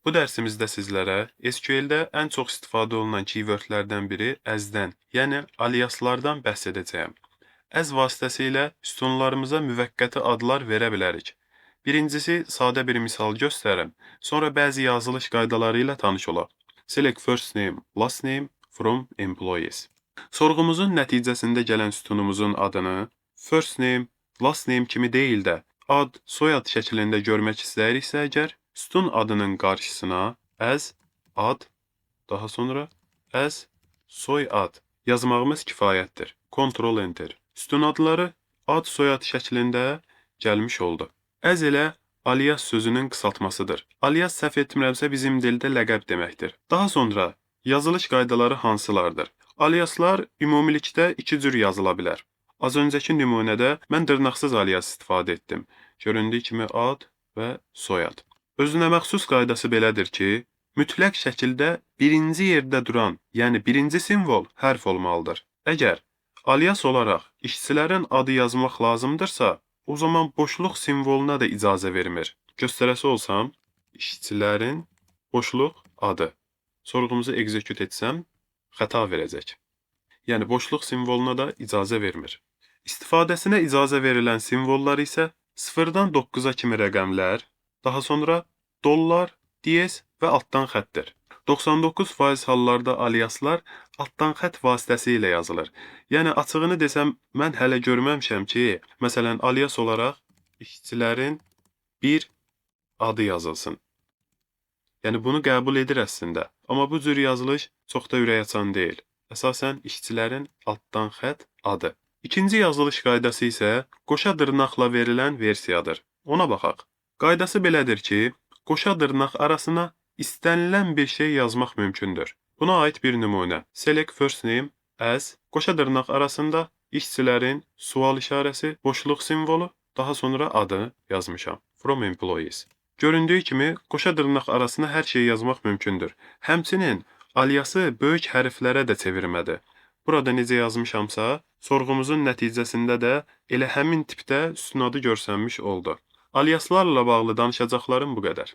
Bu dərsimizdə sizlərə SQL-də ən çox istifadə olunan keywordlərdən biri as-dən, yəni aliaslardan bəhs edəcəyəm. As vasitəsilə sütunlarımıza müvəqqəti adlar verə bilərik. Birincisi, sadə bir misal göstərim, sonra bəzi yazılış qaydaları ilə tanış olaq. Select first name, last name from employees. Sorğumuzun nəticəsində gələn sütunumuzun adını first name, last name kimi deyil də, ad, soyad şəklində görmək istəyiriksə əgər, sütun adının qarşısına as, ad, daha sonra as, soyad yazmağımız kifayətdir. Ctrl Enter. Sütun adları ad, soyad şəklində gəlmiş oldu. As elə alias sözünün qısaltmasıdır. Alias səhv etmirəmsə bizim dildə ləqəb deməkdir. Daha sonra yazılış qaydaları hansılardır? Aliaslar ümumilikdə iki cür yazıla bilər. Az öncəki nümunədə mən dırnaqsız alias istifadə etdim. Göründüyü kimi ad və soyad. Özünə məxsus qaydası belədir ki, mütləq şəkildə birinci yerdə duran, yəni birinci simvol hərf olmalıdır. Əgər alias olaraq işçilərin adı yazmaq lazımdırsa, o zaman boşluq simvoluna da icazə vermir. Göstərəsi olsam, işçilərin boşluq adı. Sorğumuzu execute etsəm, xəta verəcək. Yəni boşluq simvoluna da icazə vermir. İstifadəsinə icazə verilən simvollar isə 0-dan 9-a kimi rəqəmlər, daha sonra dollar, diyez və altdan xəttir. 99% hallarda aliaslar altdan xətt vasitəsilə yazılır. Yəni açığını desəm, mən hələ görməmişəm ki, məsələn, alias olaraq işçilərin bir adı yazılsın. Yəni bunu qəbul edir əslində. Amma bu cür yazılış çox da ürəkaçan deyil. Əsasən işçilərin altdan xətt adı. İkinci yazılış qaydası isə qoşa dırnaqla verilən versiyadır. Ona baxaq. Qaydası belədir ki, qoşa dırnaq arasına istənilən bir şey yazmaq mümkündür. Buna aid bir nümunə. Select first name as, qoşa dırnaq arasında işçilərin sual işarəsi, boşluq simvolu, daha sonra adı yazmışam. From employees. Göründüyü kimi, qoşa dırnaq arasına hər şey yazmaq mümkündür. Həmçinin aliası böyük hərflərə də çevirmədi. Burada necə yazmışamsa, sorğumuzun nəticəsində də elə həmin tipdə sütun adı görsənmiş oldu. Aliaslarla bağlı danışacaqlarım bu qədər.